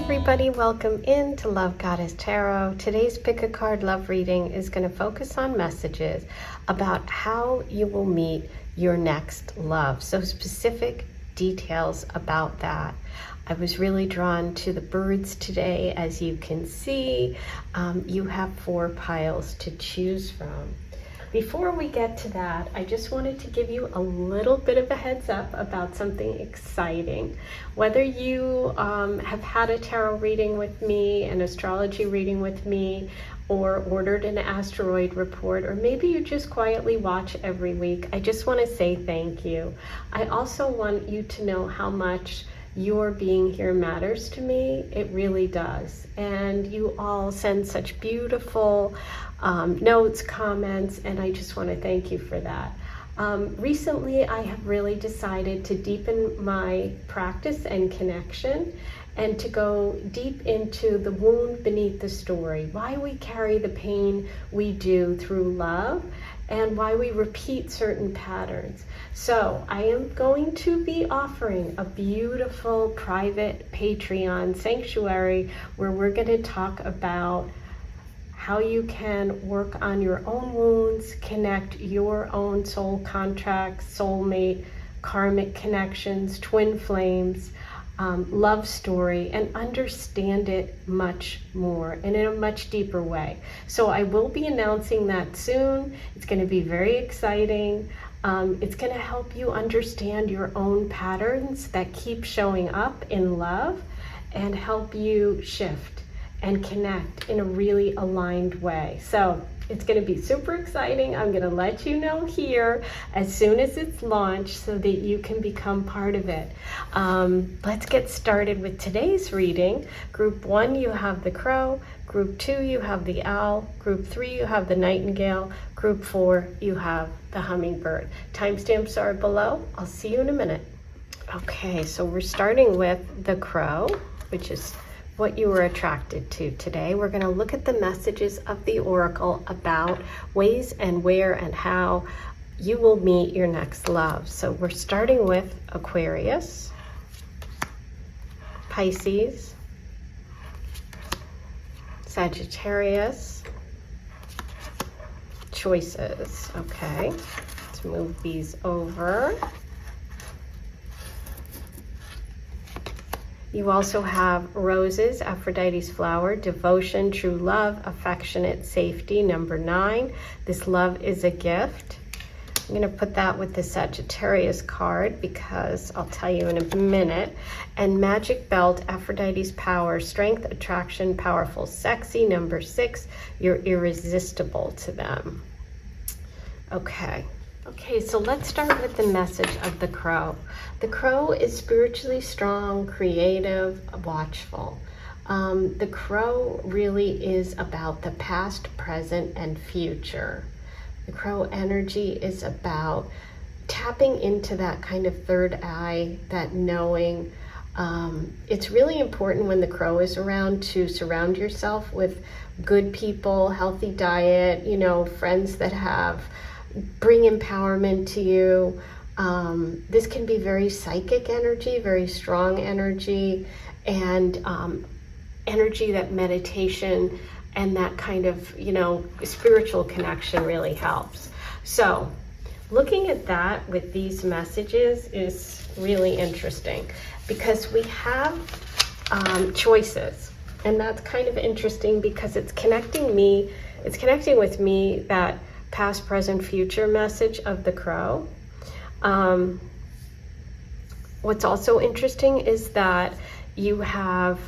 everybody, welcome in to Love Goddess Tarot. Today's pick a card love reading is going to focus on messages about how you will meet your next love. So specific details about that. I was really drawn to the birds today. As you can see, you have 4 piles to choose from. Before we get to that, I just wanted to give you a little bit of a heads up about something exciting. Whether you have had a tarot reading with me, an astrology reading with me, or ordered an asteroid report, or maybe you just quietly watch every week, I just want to say thank you. I also want you to know how much your being here matters to me. It really does. And you all send such beautiful notes, comments, and I just want to thank you for that. Recently, I have really decided to deepen my practice and connection and to go deep into the wound beneath the story, why we carry the pain we do through love, and why we repeat certain patterns. So I am going to be offering a beautiful private Patreon sanctuary where we're going to talk about how you can work on your own wounds, connect your own soul contracts, soulmate, karmic connections, twin flames, love story, and understand it much more and in a much deeper way. So I will be announcing that soon. It's going to be very exciting. It's going to help you understand your own patterns that keep showing up in love and help you shift and connect in a really aligned way. So it's going to be super exciting. I'm going to let you know here as soon as it's launched so that you can become part of it. Let's get started with today's reading. Group 1, you have the crow. Group 2, you have the owl. Group 3, you have the nightingale. Group 4, you have the hummingbird. Timestamps are below. I'll see you in a minute. Okay, so we're starting with the crow, which is what you were attracted to today. We're going to look at the messages of the oracle about ways and where and how you will meet your next love. So we're starting with Aquarius, Pisces, Sagittarius, choices. Okay, let's move these over. You also have roses, Aphrodite's flower, devotion, true love, affectionate safety, number 9. This love is a gift. I'm going to put that with the Sagittarius card because I'll tell you in a minute. And magic belt, Aphrodite's power, strength, attraction, powerful, sexy, number 6. You're irresistible to them. Okay, so let's start with the message of the crow. The crow is spiritually strong, creative, watchful. The crow really is about the past, present, and future. The crow energy is about tapping into that kind of third eye, that knowing. It's really important when the crow is around to surround yourself with good people, healthy diet, friends that bring empowerment to you. This can be very psychic energy, very strong energy, and energy that meditation and that kind of, spiritual connection really helps. So looking at that with these messages is really interesting because we have choices. And that's kind of interesting because it's connecting with me, that past, present, future message of the crow. What's also interesting is that you have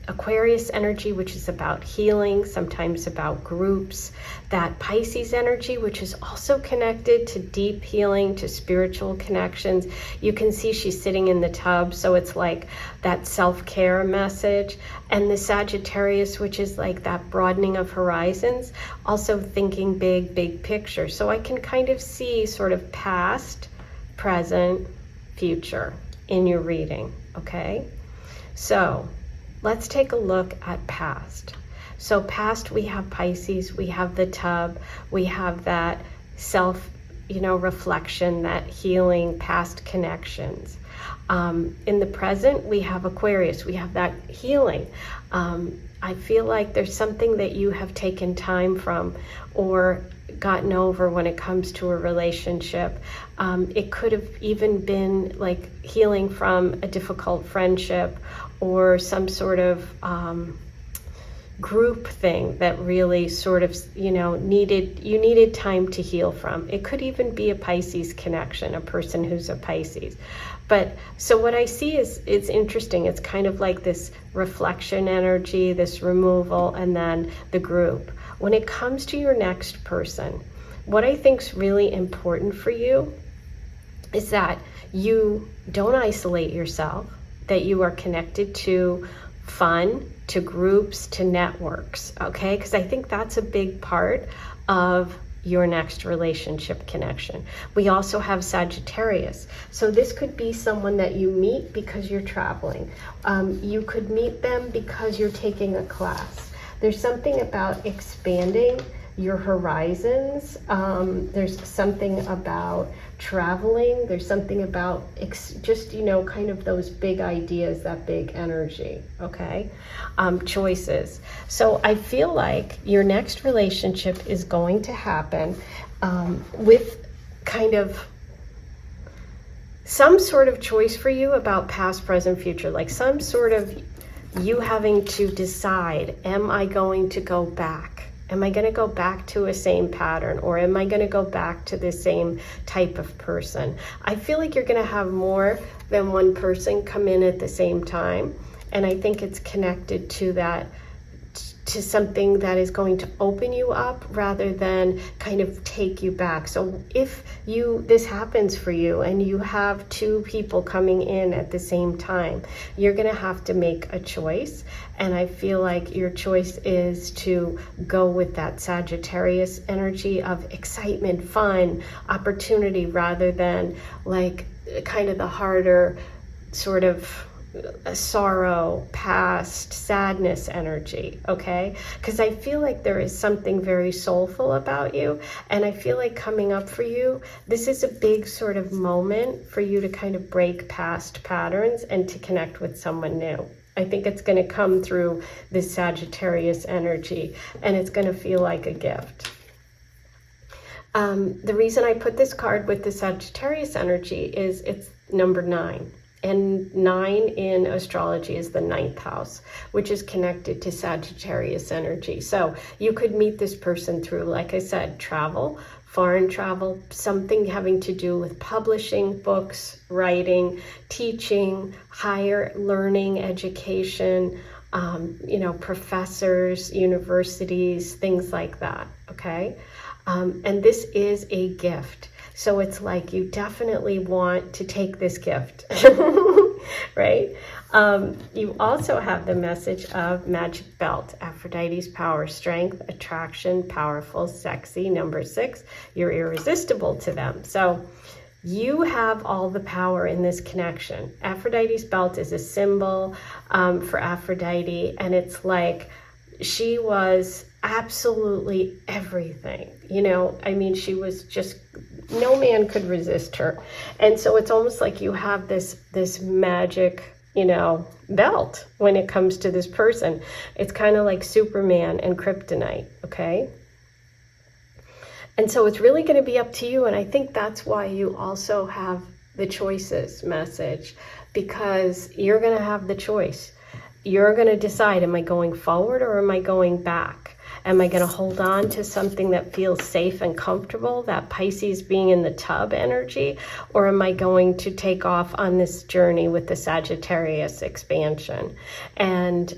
Aquarius energy, which is about healing, sometimes about groups. That Pisces energy, which is also connected to deep healing, to spiritual connections. You can see she's sitting in the tub, so it's like that self-care message. And the Sagittarius, which is like that broadening of horizons, also thinking big picture. So I can kind of see sort of past, present, future in your reading, okay? So let's take a look at past. So past, we have Pisces, we have the tub, we have that reflection, that healing, past connections. In the present, we have Aquarius. We have that healing. I feel like there's something that you have taken time from or gotten over when it comes to a relationship. It could have even been like healing from a difficult friendship or some sort of group thing that really sort of, needed time to heal from. It could even be a Pisces connection, a person who's a Pisces. But so what I see is, it's interesting. It's kind of like this reflection energy, this removal, and then the group. When it comes to your next person, what I think is really important for you is that you don't isolate yourself, that you are connected to fun, to groups, to networks, okay? Because I think that's a big part of your next relationship connection. We also have Sagittarius. So this could be someone that you meet because you're traveling. You could meet them because you're taking a class. There's something about expanding your horizons. There's something about traveling. There's something about just, kind of those big ideas, that big energy, okay? Choices. So I feel like your next relationship is going to happen with kind of some sort of choice for you about past, present, future, like some sort of you having to decide, am I going to go back? Am I going to go back to a same pattern, or am I going to go back to the same type of person? I feel like you're going to have more than one person come in at the same time. And I think it's connected to that, to something that is going to open you up rather than kind of take you back. So if this happens for you and you have two people coming in at the same time, you're going to have to make a choice. And I feel like your choice is to go with that Sagittarius energy of excitement, fun, opportunity, rather than like kind of the harder sort of sorrow, past, sadness energy, okay? Because I feel like there is something very soulful about you, and I feel like coming up for you, this is a big sort of moment for you to kind of break past patterns and to connect with someone new. I think it's going to come through this Sagittarius energy, and it's going to feel like a gift. The reason I put this card with the Sagittarius energy is it's number 9. And 9 in astrology is the 9th house, which is connected to Sagittarius energy. So you could meet this person through, like I said, travel, foreign travel, something having to do with publishing books, writing, teaching, higher learning, education, professors, universities, things like that, okay? And this is a gift. So it's like you definitely want to take this gift, right? You also have the message of magic belt, Aphrodite's power, strength, attraction, powerful, sexy. Number 6, you're irresistible to them. So you have all the power in this connection. Aphrodite's belt is a symbol for Aphrodite, and it's like she was absolutely everything, she was just, no man could resist her. And so it's almost like you have this magic, belt when it comes to this person. It's kind of like Superman and kryptonite, okay? And so it's really going to be up to you. And I think that's why you also have the choices message, because you're going to have the choice. You're going to decide, am I going forward or am I going back? Am I going to hold on to something that feels safe and comfortable, that Pisces being in the tub energy, or am I going to take off on this journey with the Sagittarius expansion? And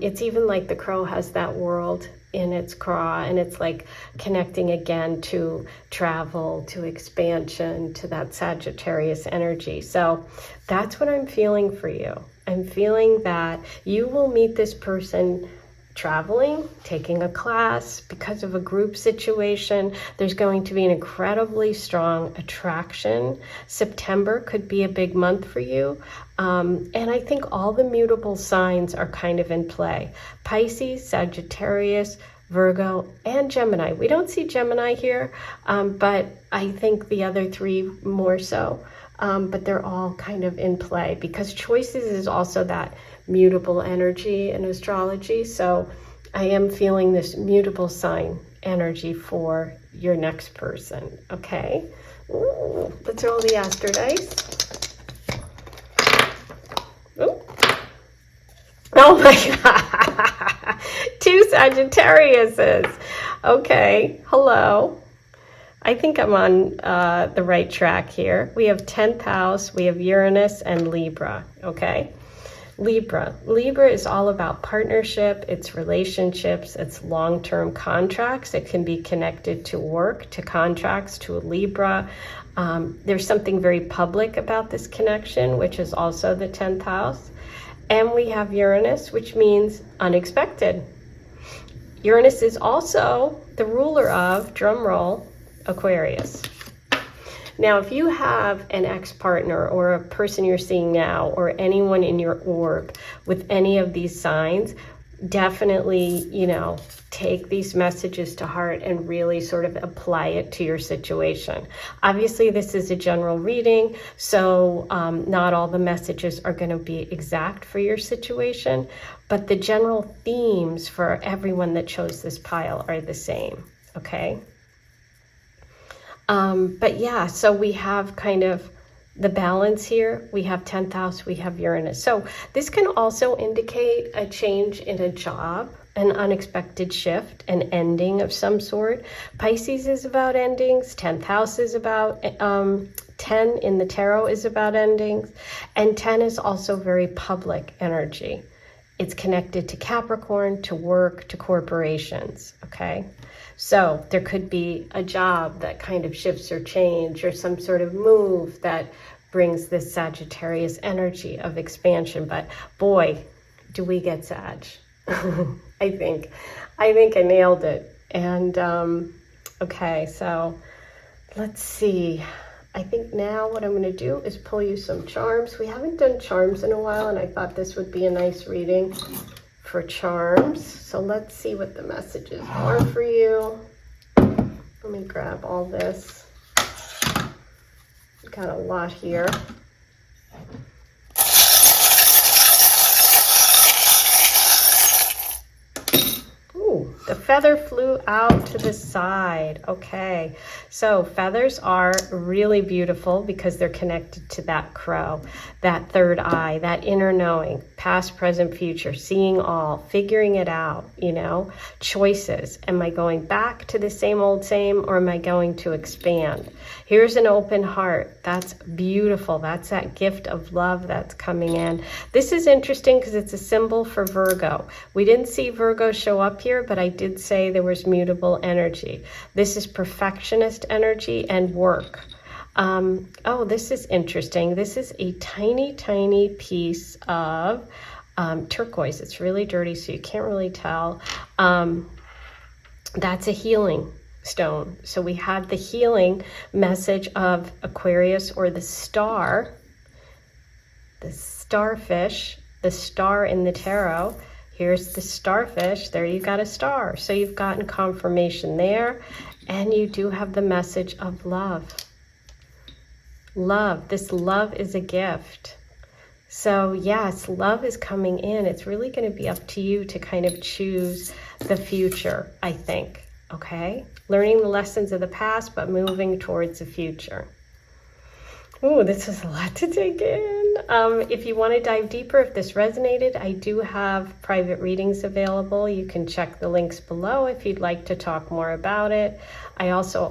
it's even like the crow has that world in its craw, and it's like connecting again to travel, to expansion, to that Sagittarius energy. So that's what I'm feeling for you. I'm feeling that you will meet this person traveling, taking a class, because of a group situation. There's going to be an incredibly strong attraction. September could be a big month for you. And I think all the mutable signs are kind of in play. Pisces, Sagittarius, Virgo, and Gemini. We don't see Gemini here, but I think the other three more so. But they're all kind of in play because choices is also that mutable energy in astrology. So I am feeling this mutable sign energy for your next person. Okay. Ooh, let's roll the Aster dice. Ooh. Oh my God. 2 Sagittariuses. Okay. Hello. I think I'm on the right track here. We have 10th house, we have Uranus and Libra, okay? Libra is all about partnership, it's relationships, it's long-term contracts. It can be connected to work, to contracts, to a Libra. There's something very public about this connection, which is also the 10th house. And we have Uranus, which means unexpected. Uranus is also the ruler of, drum roll, Aquarius. Now, if you have an ex-partner or a person you're seeing now or anyone in your orb with any of these signs, definitely, take these messages to heart and really sort of apply it to your situation. Obviously, this is a general reading, so not all the messages are going to be exact for your situation, but the general themes for everyone that chose this pile are the same, okay? But yeah, so we have kind of the balance here. We have 10th house, we have Uranus. So this can also indicate a change in a job, an unexpected shift, an ending of some sort. Pisces is about endings. 10th house is about, 10 in the tarot is about endings. And 10 is also very public energy. It's connected to Capricorn, to work, to corporations, okay? So there could be a job that kind of shifts or change or some sort of move that brings this Sagittarius energy of expansion. But boy, do we get Sag. I think I nailed it. And okay, so let's see. I think now what I'm going to do is pull you some charms. We haven't done charms in a while, and I thought this would be a nice reading for charms. So let's see what the messages are for you. Let me grab all this. Got a lot here. Ooh, the feather flew out to the side. Okay, so feathers are really beautiful because they're connected to that crow, that third eye, that inner knowing, past, present, future, seeing all, figuring it out, choices. Am I going back to the same old same, or am I going to expand? Here's an open heart. That's beautiful. That's that gift of love that's coming in. This is interesting because it's a symbol for Virgo. We didn't see Virgo show up here, but I did say there was mutable energy. This is perfectionist energy and work. Oh, this is interesting. This is a tiny, tiny piece of turquoise. It's really dirty, so you can't really tell. That's a healing stone. So we have the healing message of Aquarius, or the star, the starfish, the star in the tarot. Here's the starfish. There you got a star. So you've gotten confirmation there, and you do have the message of love. Love. This love is a gift. So yes, love is coming in. It's really going to be up to you to kind of choose the future, I think. Okay? Learning the lessons of the past, but moving towards the future. Ooh, this is a lot to take in. If you want to dive deeper, if this resonated, I do have private readings available. You can check the links below if you'd like to talk more about it. I also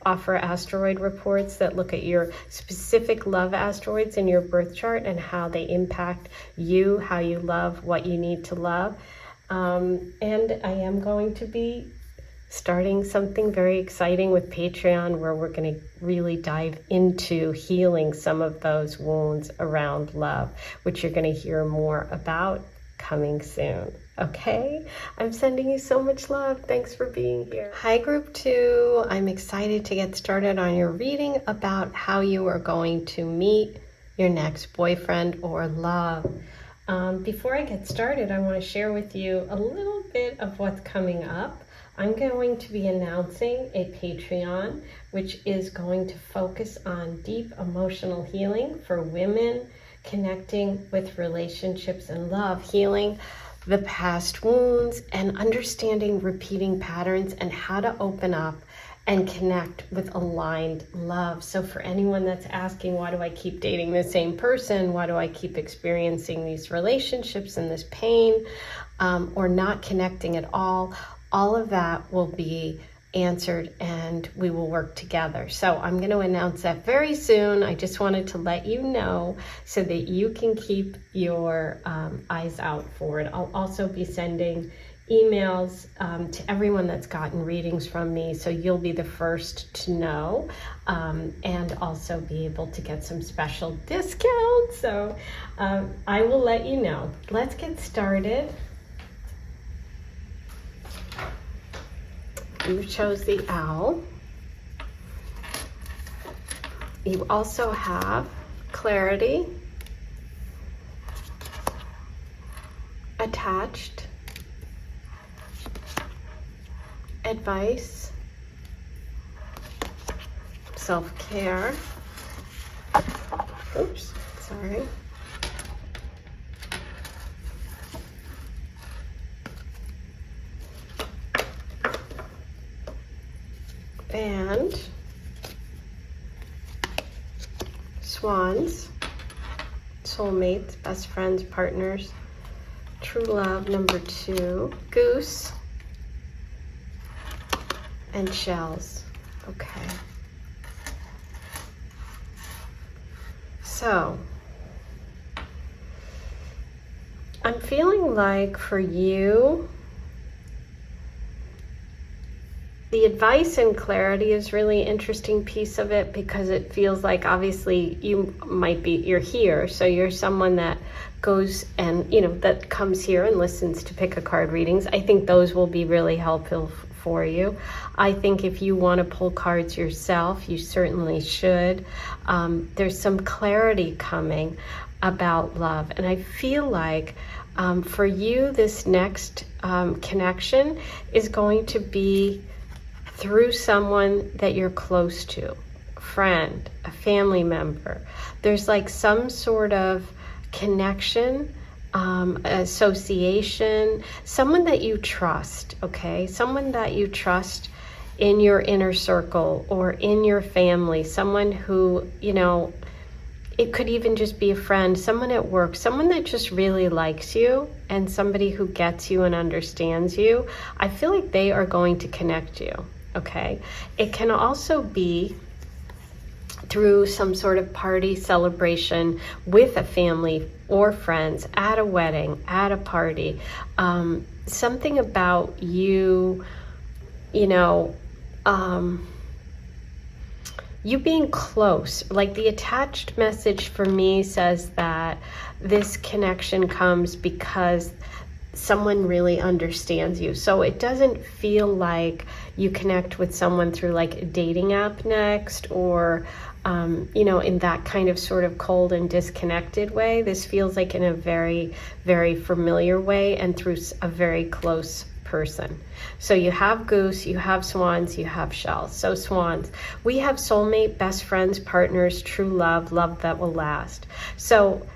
offer asteroid reports that look at your specific love asteroids in your birth chart and how they impact you, how you love, what you need to love. And I am going to be starting something very exciting with Patreon, where we're going to really dive into healing some of those wounds around love, which you're going to hear more about coming soon. Okay? I'm sending you so much love. Thanks for being here. Hi, Group 2. I'm excited to get started on your reading about how you are going to meet your next boyfriend or love. Before I get started, I want to share with you a little bit of what's coming up. I'm going to be announcing a Patreon, which is going to focus on deep emotional healing for women, connecting with relationships and love, healing the past wounds, and understanding repeating patterns and how to open up and connect with aligned love. So for anyone that's asking, why do I keep dating the same person? Why do I keep experiencing these relationships and this pain, or not connecting at all of that will be answered and we will work together. So I'm going to announce that very soon. I just wanted to let you know so that you can keep your eyes out for it. I'll also be sending emails to everyone that's gotten readings from me, so you'll be the first to know, and also be able to get some special discounts. So I will let you know. Let's get started. You chose the owl. You also have clarity, attached, advice, self-care. Oops, sorry. And swans, soulmates, best friends, partners, true love, number 2, goose, and shells. Okay. So I'm feeling like for you, the advice and clarity is really interesting piece of it, because it feels like obviously you're here, so you're someone that goes and that comes here and listens to pick a card readings. I think those will be really helpful for you. I think if you want to pull cards yourself, you certainly should. There's some clarity coming about love, and I feel like for you this next connection is going to be through someone that you're close to, a friend, a family member. There's like some sort of connection, association, someone that you trust, okay? Someone that you trust in your inner circle or in your family, someone who, it could even just be a friend, someone at work, someone that just really likes you, and somebody who gets you and understands you. I feel like they are going to connect you. Okay, it can also be through some sort of party celebration with a family or friends, at a wedding, at a party. Something about you, you being close. Like the attached message for me says that this connection comes because someone really understands you. So it doesn't feel like you connect with someone through like a dating app next, or in that kind of sort of cold and disconnected way. This feels like in a very, very familiar way and through a very close person. So you have goose, you have swans, you have shells. So swans, we have soulmate, best friends, partners, true love, love that will last. So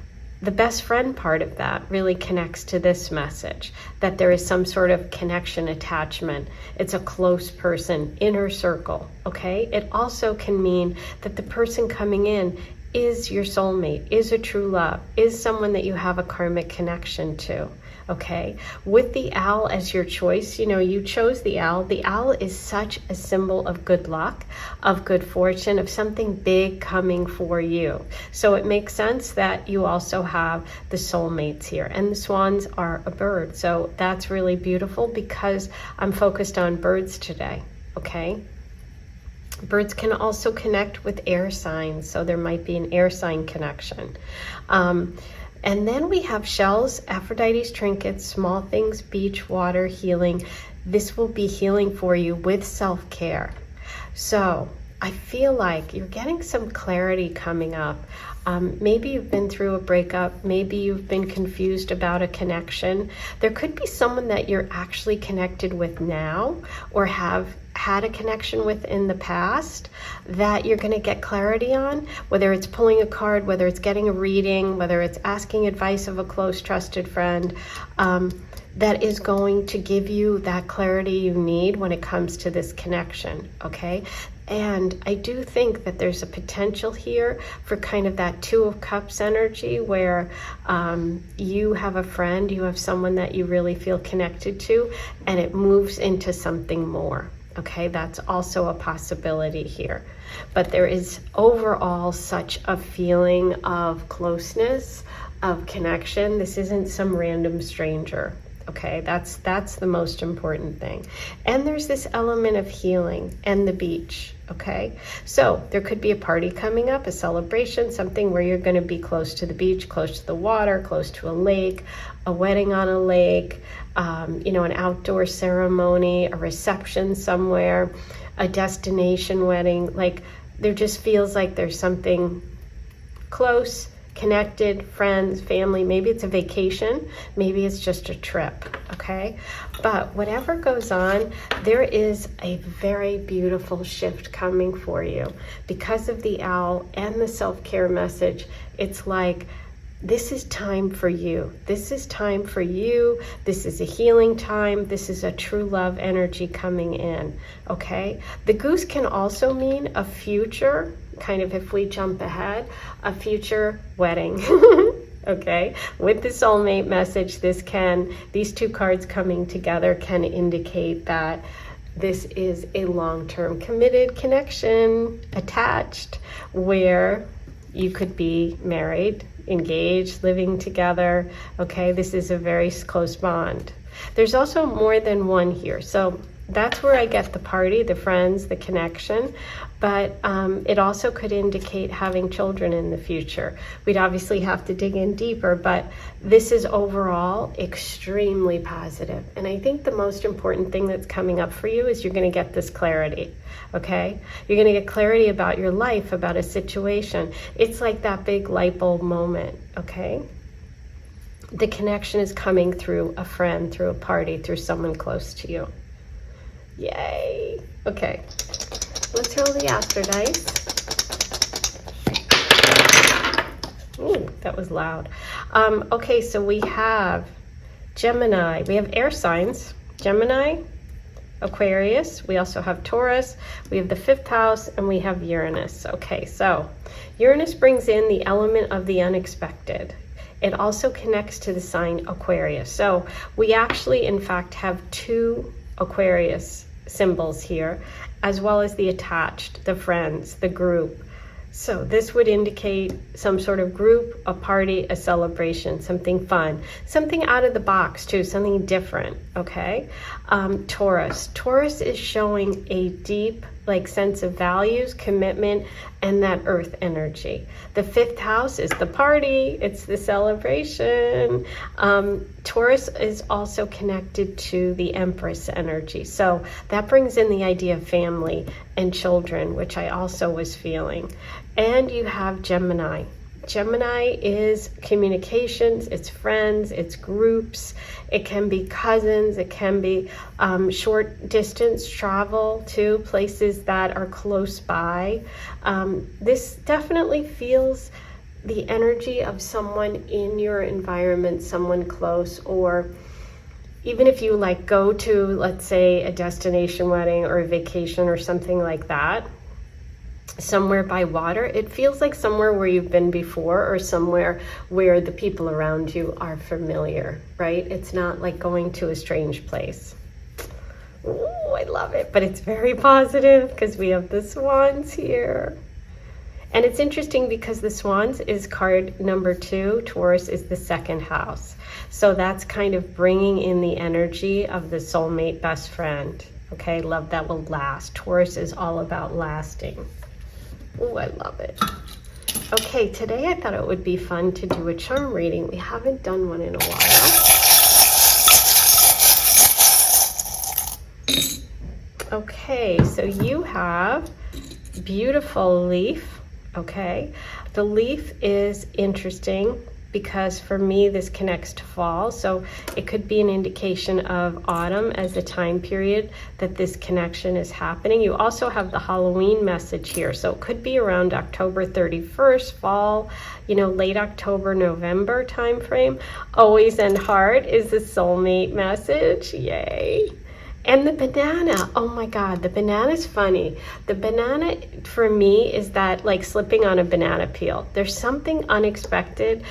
the best friend part of that really connects to this message, that there is some sort of connection, attachment. It's a close person, inner circle, okay? It also can mean that the person coming in is your soulmate, is a true love, is someone that you have a karmic connection to, okay? With the owl as your choice, you chose the owl. The owl is such a symbol of good luck, of good fortune, of something big coming for you. So it makes sense that you also have the soulmates here. And the swans are a bird. So that's really beautiful because I'm focused on birds today, okay? Birds can also connect with air signs, so there might be an air sign connection. And then we have shells, Aphrodite's trinkets, small things, beach, water, healing. This will be healing for you with self-care. So I feel like you're getting some clarity coming up. Maybe you've been through a breakup. Maybe you've been confused about a connection. There could be someone that you're actually connected with now, or have had a connection with in the past, that you're going to get clarity on, whether it's pulling a card, whether it's getting a reading, whether it's asking advice of a close, trusted friend, that is going to give you that clarity you need when it comes to this connection, okay? And I do think that there's a potential here for kind of that Two of Cups energy, where you have a friend, you have someone that you really feel connected to, and it moves into something more. Okay, that's also a possibility here. But there is overall such a feeling of closeness, of connection. This isn't some random stranger. Okay, that's the most important thing. And there's this element of healing and the beach. Okay, so there could be a party coming up, a celebration, something where you're going to be close to the beach, close to the water, close to a lake, a wedding on a lake, an outdoor ceremony, a reception somewhere, a destination wedding. Like, there just feels like there's something close, connected, friends, family. Maybe it's a vacation, maybe it's just a trip, okay? But whatever goes on, there is a very beautiful shift coming for you. Because of the owl and the self-care message, it's like, this is time for you. This is time for you. This is a healing time. This is a true love energy coming in, okay? The goose can also mean a future, kind of, if we jump ahead, a future wedding, okay? With the soulmate message, these two cards coming together can indicate that this is a long-term committed connection, attached, where you could be married, engaged, living together, okay? This is a very close bond. There's also more than one here. So that's where I get the party, the friends, the connection, but it also could indicate having children in the future. We'd obviously have to dig in deeper, but this is overall extremely positive. And I think the most important thing that's coming up for you is you're going to get this clarity, okay? You're going to get clarity about your life, about a situation. It's like that big light bulb moment, okay? The connection is coming through a friend, through a party, through someone close to you. Yay. Okay, let's roll the Aster dice. Ooh, that was loud. Okay, so we have Gemini. We have air signs. Gemini, Aquarius. We also have Taurus. We have the 5th house, and we have Uranus. Okay, so Uranus brings in the element of the unexpected. It also connects to the sign Aquarius. So we actually, in fact, have 2 Aquarius symbols here, as well as the attached, the friends, the group. So this would indicate some sort of group, a party, a celebration, something fun, something out of the box too, something different, okay? Taurus. Taurus is showing a deep sense of values, commitment, and that earth energy. The 5th house is the party, it's the celebration. Taurus is also connected to the Empress energy. So that brings in the idea of family and children, which I also was feeling. And you have Gemini. Gemini is communications, it's friends, it's groups, it can be cousins, it can be short distance travel to places that are close by. This definitely feels the energy of someone in your environment, someone close, or even if you go to, let's say, a destination wedding or a vacation or something like that, somewhere by water, it feels like somewhere where you've been before, or somewhere where the people around you are familiar, right? It's not like going to a strange place. Ooh, I love it, but it's very positive because we have the swans here. And it's interesting because the swans is card number 2, Taurus is the 2nd house. So that's kind of bringing in the energy of the soulmate best friend, okay? Love that will last. Taurus is all about lasting. Oh, I love it. Okay, today I thought it would be fun to do a charm reading. We haven't done one in a while. Okay, so you have beautiful leaf, okay? The leaf is interesting because for me this connects to fall, so it could be an indication of autumn as a time period that this connection is happening. You also have the Halloween message here, so it could be around October 31st, fall, you know, late October, November time frame. Always and heart is the soulmate message, yay. And the banana, oh my God, the banana's funny. The banana for me is that like slipping on a banana peel. There's something unexpected.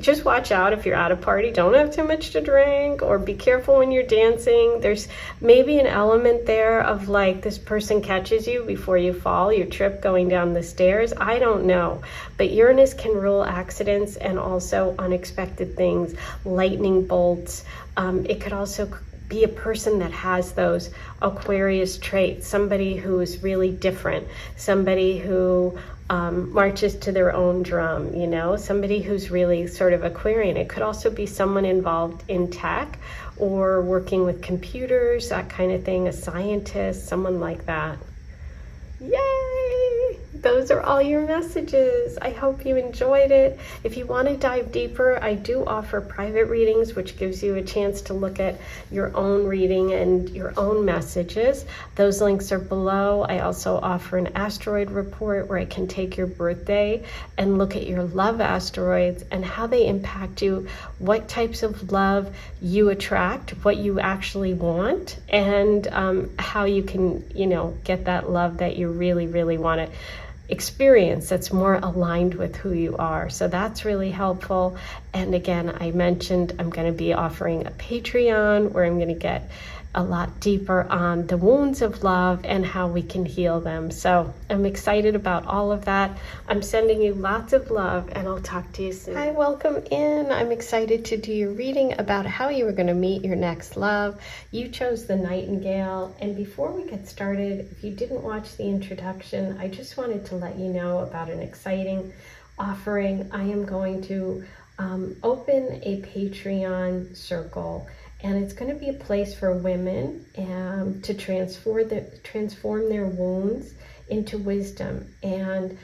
Just watch out if you're at a party, don't have too much to drink, or be careful when you're dancing. There's maybe an element there of like this person catches you before you fall, you trip going down the stairs. I don't know, but Uranus can rule accidents and also unexpected things, lightning bolts. It could also be a person that has those Aquarius traits, somebody who is really different, somebody who marches to their own drum, you know, somebody who's really sort of Aquarian. It could also be someone involved in tech or working with computers, that kind of thing, a scientist, someone like that. Yay! Those are all your messages. I hope you enjoyed it. If you want to dive deeper, I do offer private readings, which gives you a chance to look at your own reading and your own messages. Those links are below. I also offer an asteroid report where I can take your birthday and look at your love asteroids and how they impact you, what types of love you attract, what you actually want, and how you can, you know, get that love that you really, really want to experience that's more aligned with who you are. So that's really helpful. And again, I mentioned I'm going to be offering a Patreon where I'm going to get a lot deeper on the wounds of love and how we can heal them. So I'm excited about all of that. I'm sending you lots of love and I'll talk to you soon. Hi, welcome in. I'm excited to do your reading about how you are going to meet your next love. You chose the Nightingale. And before we get started, if you didn't watch the introduction, I just wanted to let you know about an exciting offering. I am going to open a Patreon circle, and it's going to be a place for women to transform their wounds into wisdom and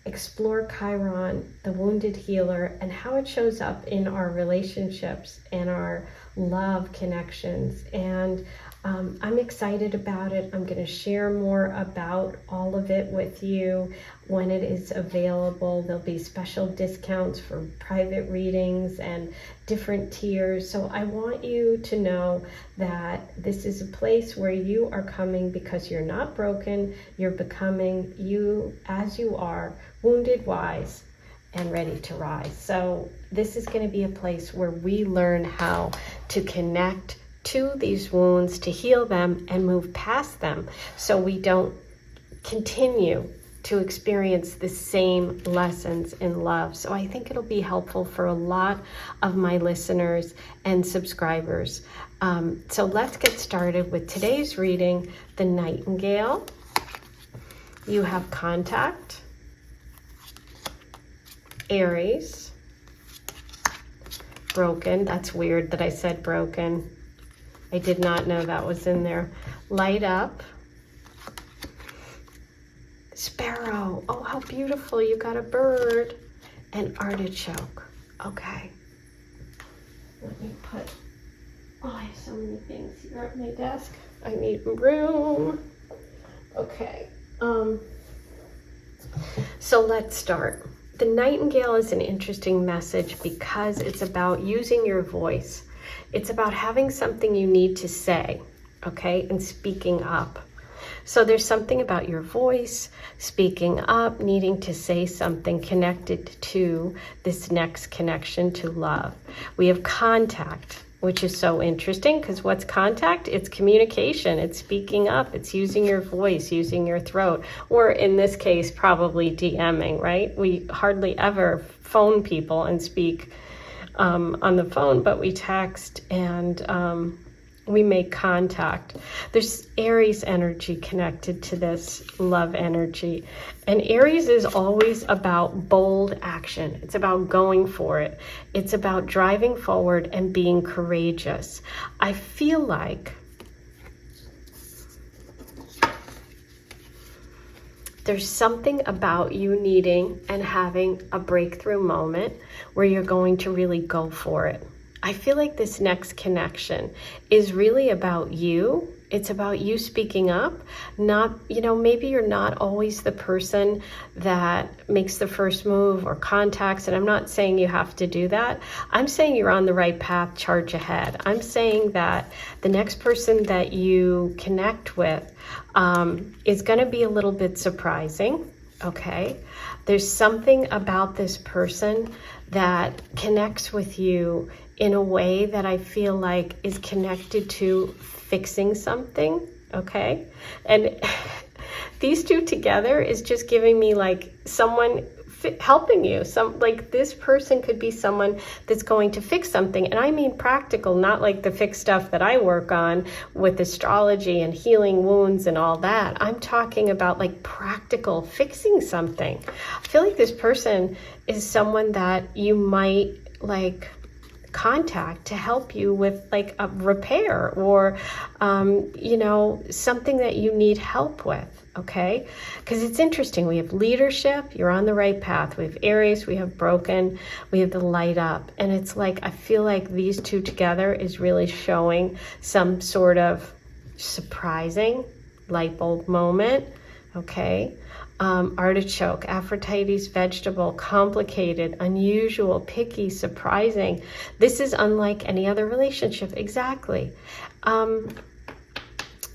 explore Chiron, the wounded healer, and how it shows up in our relationships and our love connections. And I'm excited about it. I'm going to share more about all of it with you when it is available. There'll be special discounts for private readings and different tiers. So I want you to know that this is a place where you are coming because you're not broken. You're becoming you as you are, wounded, wise, and ready to rise. So this is going to be a place where we learn how to connect to these wounds, to heal them and move past them so we don't continue to experience the same lessons in love. So I think it'll be helpful for a lot of my listeners and subscribers. So let's get started with today's reading, the Nightingale. You have Contact, Aries, Broken. That's weird that I said broken. I did not know that was in there. Light Up, Sparrow. Oh, how beautiful. You got a bird. And Artichoke. Okay. Let me put, oh, I have so many things here at my desk. I need room. Okay. So let's start. The Nightingale is an interesting message because it's about using your voice. It's about having something you need to say, okay, and speaking up. So there's something about your voice, speaking up, needing to say something connected to this next connection to love. We have Contact, which is so interesting because what's contact? It's communication, it's speaking up, it's using your voice, using your throat, or in this case, probably DMing, right? We hardly ever phone people and speak on the phone, but we text and we make contact. There's Aries energy connected to this love energy. And Aries is always about bold action. It's about going for it. It's about driving forward and being courageous. I feel like there's something about you needing and having a breakthrough moment where you're going to really go for it. I feel like this next connection is really about you. It's about you speaking up. Not, maybe you're not always the person that makes the first move or contacts, and I'm not saying you have to do that. I'm saying you're on the right path, charge ahead. I'm saying that the next person that you connect with is going to be a little bit surprising. Okay, there's something about this person that connects with you in a way that I feel like is connected to fixing something. Okay, and these two together is just giving me like someone helping you. This person could be someone that's going to fix something, and I mean practical, not like the fix stuff that I work on with astrology and healing wounds and all that. I'm talking about like practical fixing something. I feel like this person is someone that you might like contact to help you with like a repair or something that you need help with. Okay, because it's interesting, we have leadership, you're on the right path, we have Aries, we have broken, we have the light up, and it's like I feel like these two together is really showing some sort of surprising light bulb moment. Okay, artichoke, Aphrodite's vegetable, complicated, unusual, picky, surprising. This is unlike any other relationship. Exactly.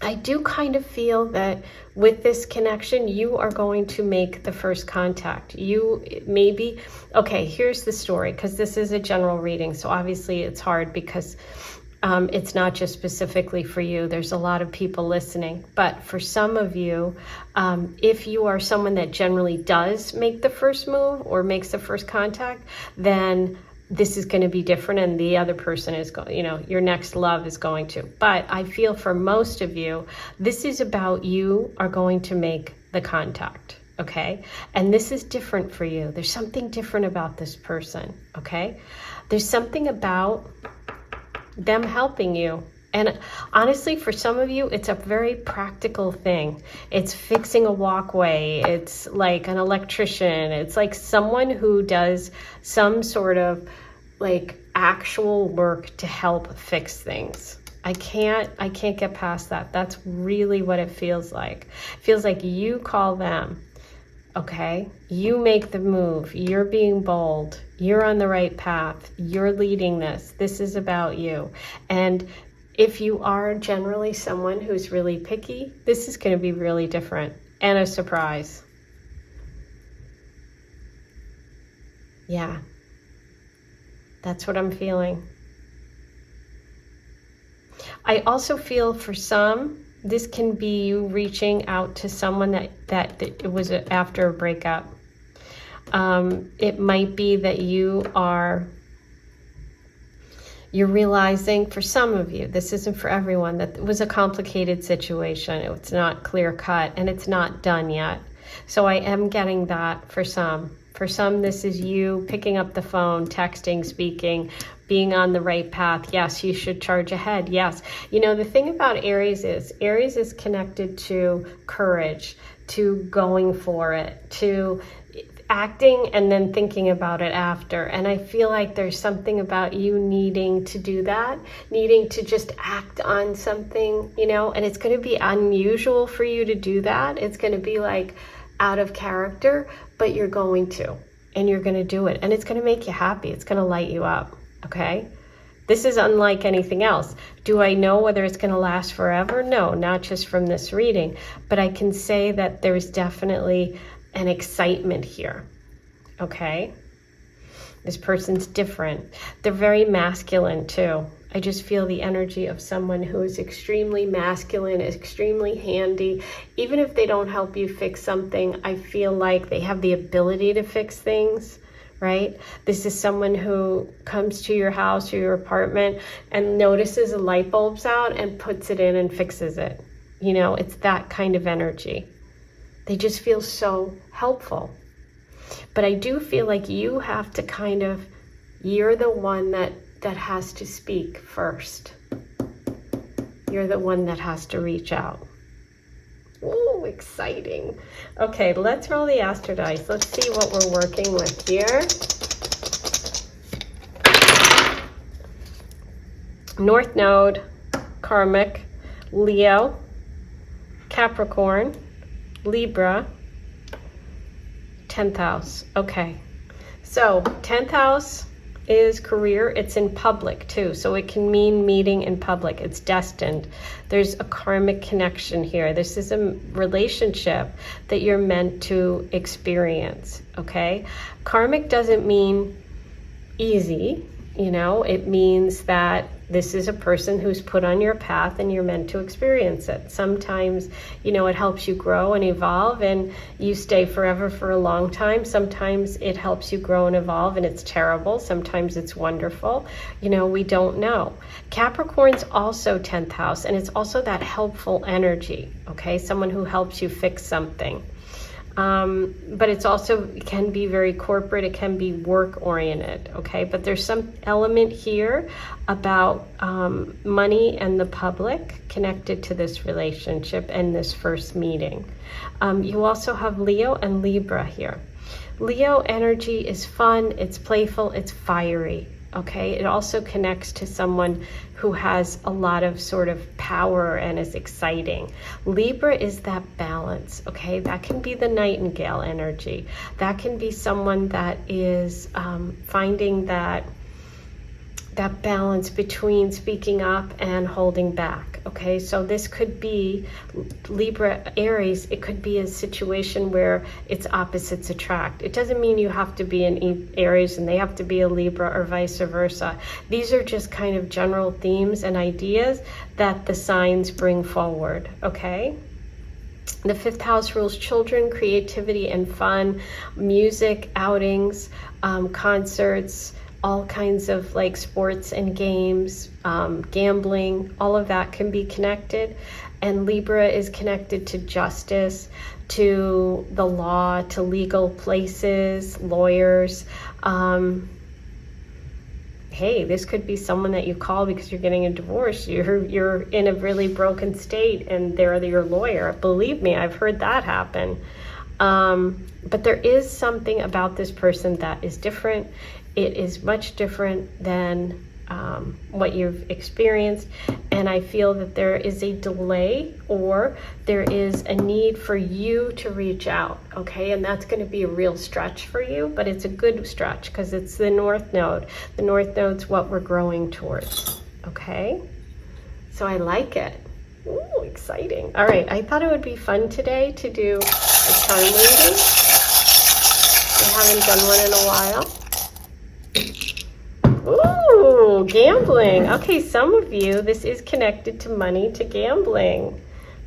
I do kind of feel that with this connection, you are going to make the first contact. Okay, here's the story, because this is a general reading, so obviously it's hard because it's not just specifically for you. There's a lot of people listening. But for some of you, if you are someone that generally does make the first move or makes the first contact, then this is going to be different, and the other person is going, your next love is going to. But I feel for most of you, this is about you are going to make the contact. Okay. And this is different for you. There's something different about this person. Okay. There's something about them helping you. And honestly, for some of you, it's a very practical thing. It's fixing a walkway. It's like an electrician. It's like someone who does some sort of like actual work to help fix things. I can't get past that. That's really what it feels like. It feels like you call them. Okay, you make the move. You're being bold. You're on the right path. You're leading this. This is about you. And if you are generally someone who's really picky, this is going to be really different and a surprise. Yeah, that's what I'm feeling. I also feel for some, this can be you reaching out to someone that it was after a breakup. It might be that you're realizing, for some of you, this isn't for everyone, that it was a complicated situation. It's not clear cut and it's not done yet. So I am getting that for some. For some, this is you picking up the phone, texting, speaking, being on the right path. Yes, you should charge ahead. Yes. The thing about Aries is connected to courage, to going for it, to acting and then thinking about it after. And I feel like there's something about you needing to do that, needing to just act on something, and it's going to be unusual for you to do that. It's going to be like out of character, but you're going to, and you're going to do it. And it's going to make you happy. It's going to light you up. Okay. This is unlike anything else. Do I know whether it's going to last forever? No, not just from this reading, but I can say that there's definitely an excitement here. Okay. This person's different. They're very masculine too. I just feel the energy of someone who is extremely masculine, extremely handy. Even if they don't help you fix something, I feel like they have the ability to fix things, right? This is someone who comes to your house or your apartment and notices a light bulb's out and puts it in and fixes it. It's that kind of energy. They just feel so helpful. But I do feel like you have to you're the one that has to speak first. You're the one that has to reach out. Ooh, exciting. Okay, let's roll the Aster dice. Let's see what we're working with here. North Node, Karmic, Leo, Capricorn, Libra, 10th house. Okay, so 10th house is career. It's in public too, so it can mean meeting in public. It's destined. There's a karmic connection here. This is a relationship that you're meant to experience. Okay, karmic doesn't mean easy. You know, it means that this is a person who's put on your path and you're meant to experience it. Sometimes, you know, it helps you grow and evolve and you stay forever for a long time. Sometimes it helps you grow and evolve and it's terrible. Sometimes it's wonderful. You know, we don't know. Capricorn's also 10th house, and it's also that helpful energy, okay? Someone who helps you fix something. But it's also, it can be very corporate, it can be work oriented, okay? But there's some element here about money and the public connected to this relationship and this first meeting. You also have Leo and Libra here. Leo energy is fun, it's playful, it's fiery. Okay, it also connects to someone who has a lot of sort of power and is exciting. Libra is that balance, okay? That can be the nightingale energy. That can be someone that is finding that balance between speaking up and holding back, okay? So this could be Libra, Aries, it could be a situation where it's opposites attract. It doesn't mean you have to be an Aries and they have to be a Libra or vice versa. These are just kind of general themes and ideas that the signs bring forward, okay? The 5th house rules children, creativity and fun, music, outings, concerts, all kinds of like sports and games, gambling, all of that can be connected. And Libra is connected to justice, to the law, to legal places, lawyers. Hey, this could be someone that you call because you're getting a divorce. You're in a really broken state and they're your lawyer. Believe me, I've heard that happen. But there is something about this person that is different. It is much different than what you've experienced, and I feel that there is a delay or there is a need for you to reach out, okay? And that's going to be a real stretch for you, but it's a good stretch because it's the North Node. The North Node's what we're growing towards, okay? So I like it. Ooh, exciting. All right, I thought it would be fun today to do a charm reading. I haven't done one in a while. Ooh, gambling. Okay, some of you, this is connected to money, to gambling.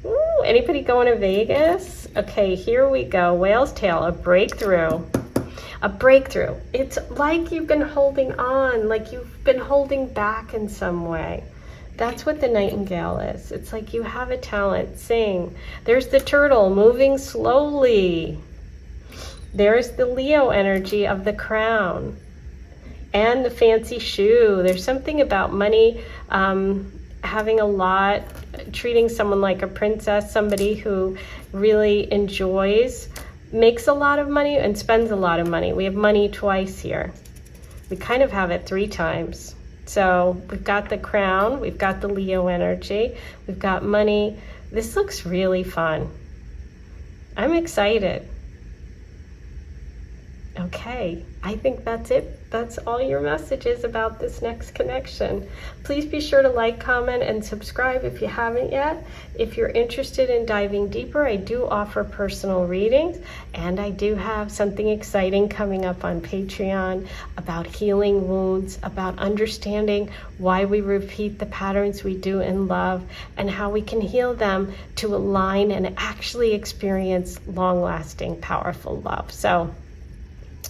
Ooh, anybody going to Vegas? Okay, here we go. Whale's tail, a breakthrough. A breakthrough. It's like you've been holding on, like you've been holding back in some way. That's what the nightingale is. It's like you have a talent, sing. There's the turtle moving slowly. There's the Leo energy of the crown. And the fancy shoe. There's something about money, having a lot, treating someone like a princess, somebody who really enjoys, makes a lot of money and spends a lot of money. We have money twice here. We kind of have it 3 times. So we've got the crown, we've got the Leo energy, we've got money. This looks really fun. I'm excited. Okay, I think that's it. That's all your messages about this next connection. Please be sure to like, comment, and subscribe if you haven't yet. If you're interested in diving deeper, I do offer personal readings, and I do have something exciting coming up on Patreon about healing wounds, about understanding why we repeat the patterns we do in love, and how we can heal them to align and actually experience long-lasting, powerful love. So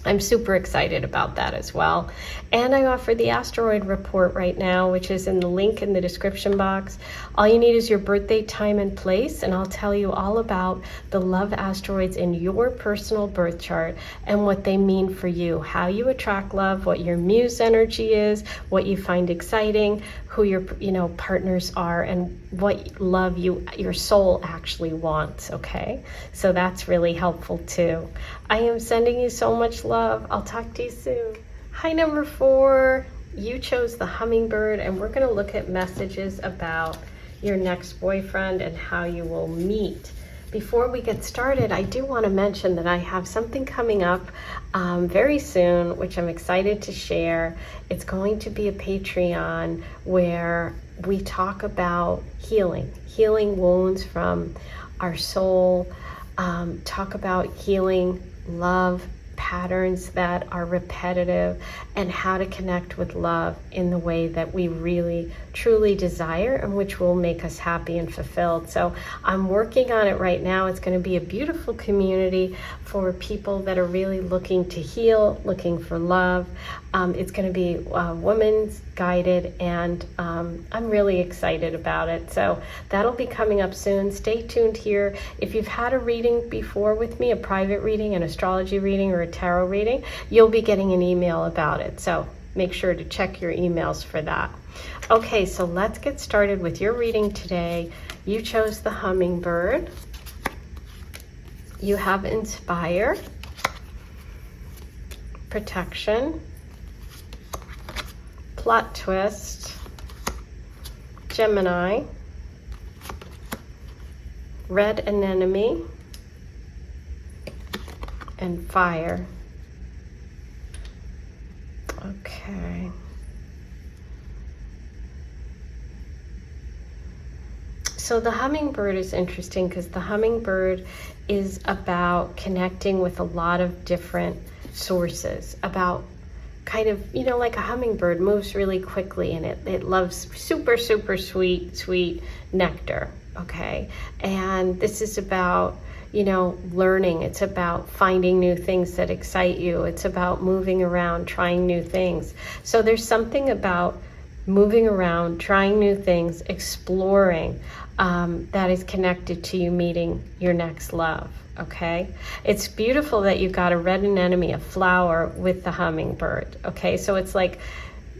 I'm super excited about that as well. And I offer the asteroid report right now, which is in the link in the description box. All you need is your birthday, time, and place, and I'll tell you all about the love asteroids in your personal birth chart and what they mean for you, how you attract love, what your muse energy is, what you find exciting, who your partners are and what love your soul actually wants. Okay, so that's really helpful too. I am sending you so much love. I'll talk to you soon. Hi, number 4. You chose the hummingbird, and we're going to look at messages about your next boyfriend and how you will meet. Before we get started, I do want to mention that I have something coming up very soon, which I'm excited to share. It's going to be a Patreon where we talk about healing wounds from our soul, talk about healing love patterns that are repetitive, and how to connect with love in the way that we really truly desire and which will make us happy and fulfilled. So I'm working on it right now. It's going to be a beautiful community for people that are really looking to heal, looking for love. It's going to be women's guided, and I'm really excited about it. So that'll be coming up soon. Stay tuned here. If you've had a reading before with me, a private reading, an astrology reading, or a tarot reading, you'll be getting an email about it. So make sure to check your emails for that. Okay, so let's get started with your reading today. You chose the hummingbird. You have inspire, protection, plot twist, Gemini, red anemone, and fire. Okay. So the hummingbird is interesting because the hummingbird is about connecting with a lot of different sources, about kind of, like a hummingbird moves really quickly, and it loves super, super sweet nectar, okay? And this is about, learning. It's about finding new things that excite you. It's about moving around, trying new things. So there's something about moving around, trying new things, exploring, that is connected to you meeting your next love, okay? It's beautiful that you got a red anemone, a flower, with the hummingbird, okay? So it's like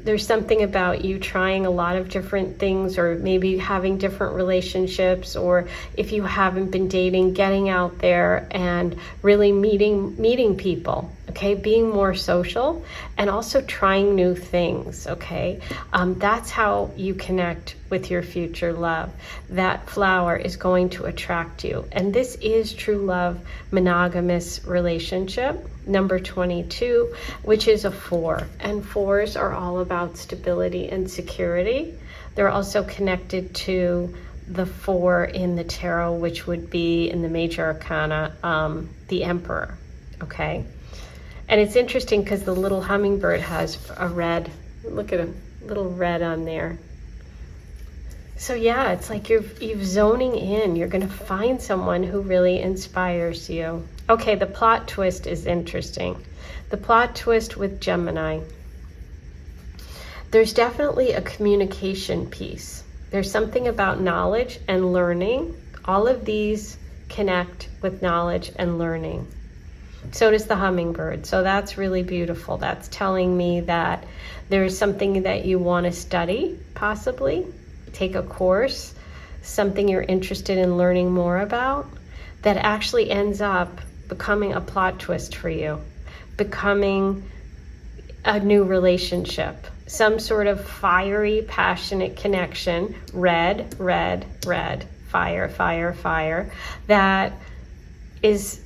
there's something about you trying a lot of different things, or maybe having different relationships, or if you haven't been dating, getting out there and really meeting people, okay? Being more social, and also trying new things, okay? That's how you connect with your future love. That flower is going to attract you. And this is true love, monogamous relationship, number 22, which is a 4. And 4s are all about stability and security. They're also connected to the 4 in the tarot, which would be in the major arcana, the Emperor, okay? And it's interesting because the little hummingbird has a red, look at a little red on there. So yeah, it's like you're zoning in. You're going to find someone who really inspires you. Okay, the plot twist is interesting. The plot twist with Gemini. There's definitely a communication piece. There's something about knowledge and learning. All of these connect with knowledge and learning. So does the hummingbird. So that's really beautiful. That's telling me that there's something that you want to study, possibly take a course, something you're interested in learning more about, that actually ends up becoming a plot twist for you, becoming a new relationship, some sort of fiery, passionate connection, red, fire, that is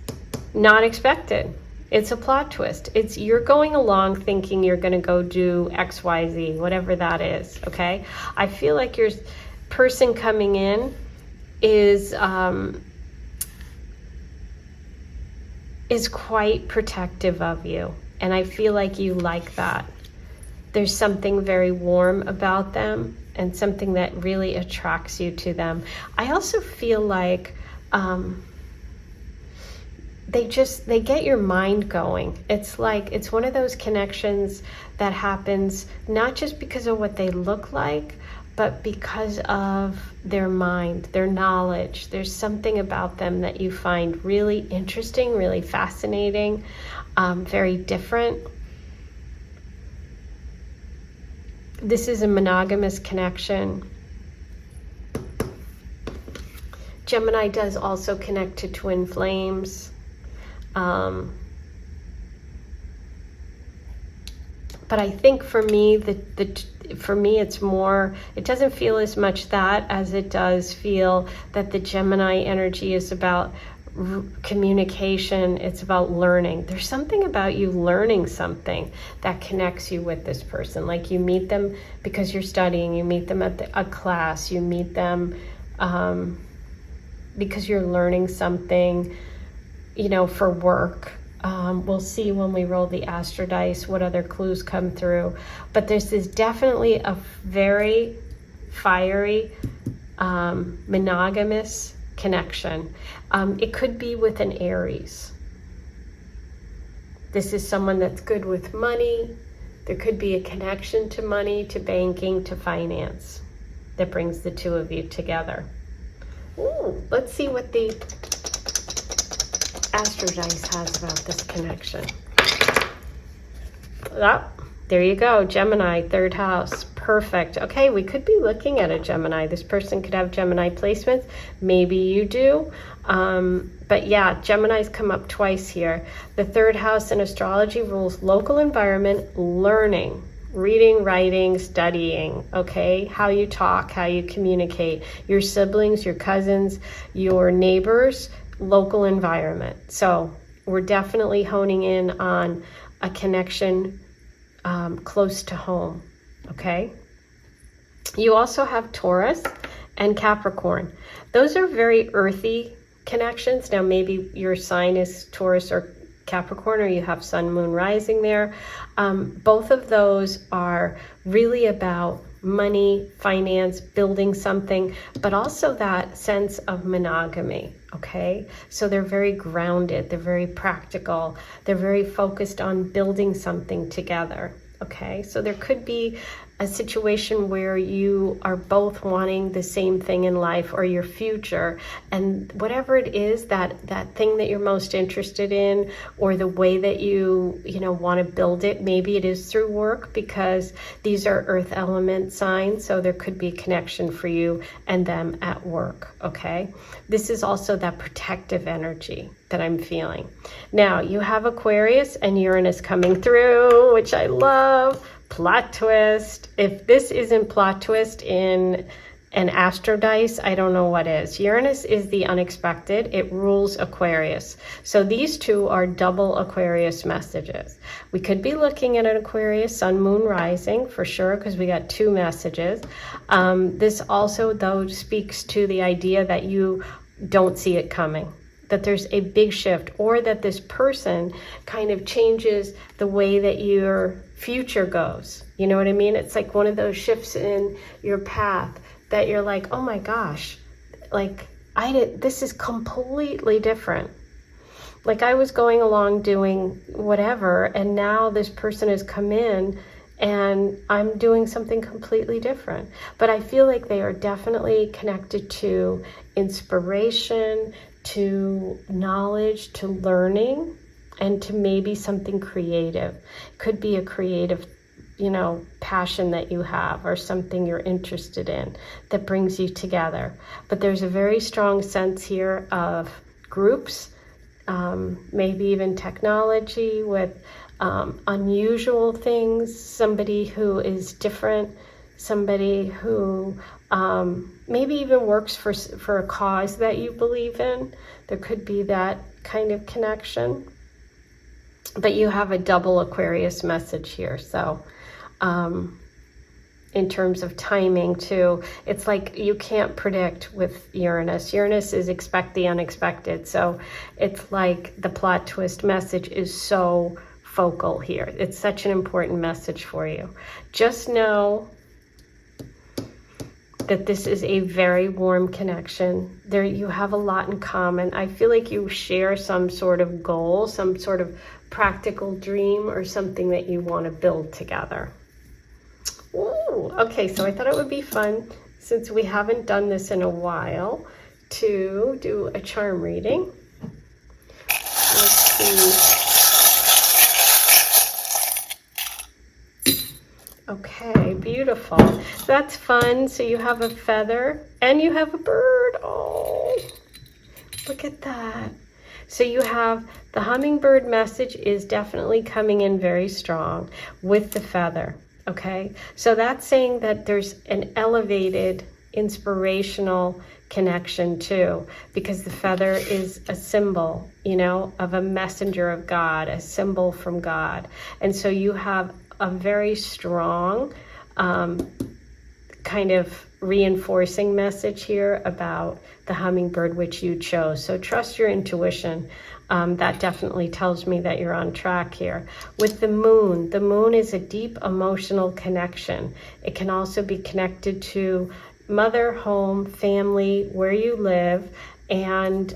not expected. It's a plot twist. You're going along thinking you're going to go do X, Y, Z, whatever that is, okay? I feel like your person coming in is quite protective of you, and I feel like you like that. There's something very warm about them and something that really attracts you to them. I also feel like they get your mind going. It's like, it's one of those connections that happens not just because of what they look like, but because of their mind, their knowledge. There's something about them that you find really interesting, really fascinating, very different. This is a monogamous connection. Gemini does also connect to twin flames. But I think for me, for me, it's more, it doesn't feel as much that as it does feel that the Gemini energy is about communication. It's about learning. There's something about you learning something that connects you with this person. Like you meet them because you're studying, you meet them at a class, you meet them because you're learning something, you know, for work. We'll see when we roll the Astro dice what other clues come through. But this is definitely a very fiery, monogamous connection. It could be with an Aries. This is someone that's good with money. There could be a connection to money, to banking, to finance that brings the two of you together. Ooh, let's see what the Astro dice has about this connection. Oh, there you go, Gemini, 3rd house. Perfect. Okay, we could be looking at a Gemini. This person could have Gemini placements. Maybe you do. But yeah, Gemini's come up twice here. The 3rd house in astrology rules local environment, learning, reading, writing, studying, okay? How you talk, how you communicate. Your siblings, your cousins, your neighbors, local environment. So we're definitely honing in on a connection close to home, okay? You also have Taurus and Capricorn. Those are very earthy connections. Now maybe your sign is Taurus or Capricorn, or you have Sun, Moon, Rising there. Both of those are really about money, finance, building something, but also that sense of monogamy, okay? So they're very grounded, they're very practical, they're very focused on building something together, okay? So there could be a situation where you are both wanting the same thing in life or your future, and whatever it is, that thing that you're most interested in, or the way that you want to build it, maybe it is through work, because these are earth element signs, so there could be a connection for you and them at work, okay? This is also that protective energy that I'm feeling. Now you have Aquarius and Uranus coming through, which I love. Plot twist. If this isn't plot twist in an Astro dice, I don't know what is. Uranus is the unexpected. It rules Aquarius. So these two are double Aquarius messages. We could be looking at an Aquarius Sun, Moon, Rising for sure, because we got 2 messages. This also, though, speaks to the idea that you don't see it coming, that there's a big shift, or that this person kind of changes the way that your future goes. You know what I mean? It's like one of those shifts in your path that you're like, oh my gosh, like this is completely different. Like I was going along doing whatever, and now this person has come in and I'm doing something completely different. But I feel like they are definitely connected to inspiration, to knowledge, to learning, and to maybe something creative. It could be a creative, passion that you have, or something you're interested in that brings you together. But there's a very strong sense here of groups, maybe even technology with unusual things, somebody who is different, somebody who maybe even works for a cause that you believe in. There could be that kind of connection. But you have a double Aquarius message here. So in terms of timing too, it's like you can't predict with Uranus. Uranus is expect the unexpected. So it's like the plot twist message is so focal here. It's such an important message for you. Just know that this is a very warm connection. There you have a lot in common. I feel like you share some sort of goal, some sort of practical dream, or something that you want to build together. Ooh, okay, so I thought it would be fun, since we haven't done this in a while, to do a charm reading. Let's see. Okay, beautiful. That's fun. So you have a feather and you have a bird. Oh, look at that. So you have the hummingbird message is definitely coming in very strong with the feather. Okay, so that's saying that there's an elevated inspirational connection too, because the feather is a symbol, you know, of a messenger of God, a symbol from God. And so you have a very strong kind of reinforcing message here about the hummingbird, which you chose. So trust your intuition. That definitely tells me that you're on track here. With the moon is a deep emotional connection. It can also be connected to mother, home, family, where you live, and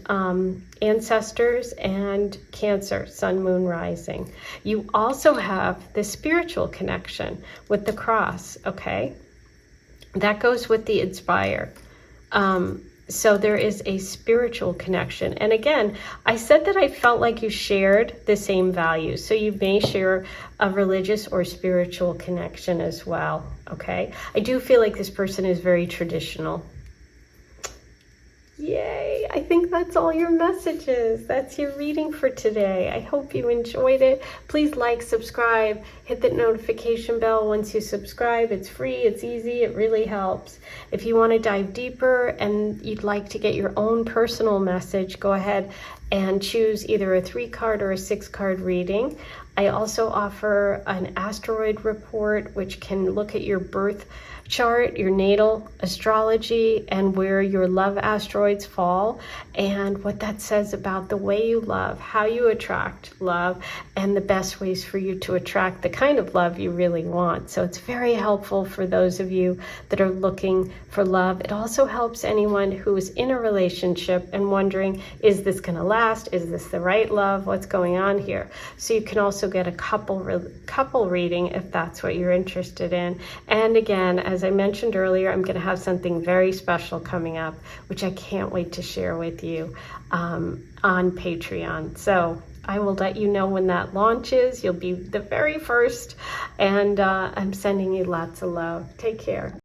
ancestors and Cancer, sun, moon, rising. You also have the spiritual connection with the cross, okay? That goes with the inspire. So there is a spiritual connection. And again, I said that I felt like you shared the same values. So you may share a religious or spiritual connection as well, okay? I do feel like this person is very traditional. Yay, I think that's all your messages. That's your reading for today. I hope you enjoyed it. Please like, subscribe, hit the notification bell once you subscribe. It's free, it's easy, it really helps. If you want to dive deeper and you'd like to get your own personal message, go ahead and choose either a 3-card or a 6-card reading. I also offer an asteroid report, which can look at your birth chart, your natal astrology, and where your love asteroids fall, and what that says about the way you love, how you attract love, and the best ways for you to attract the kind of love you really want. So it's very helpful for those of you that are looking for love. It also helps anyone who is in a relationship and wondering, is this going to last? Is this the right love? What's going on here? So you can also get a couple reading if that's what you're interested in. And again, as I mentioned earlier, I'm going to have something very special coming up, which I can't wait to share with you on Patreon. So I will let you know when that launches. You'll be the very first, and I'm sending you lots of love. Take care.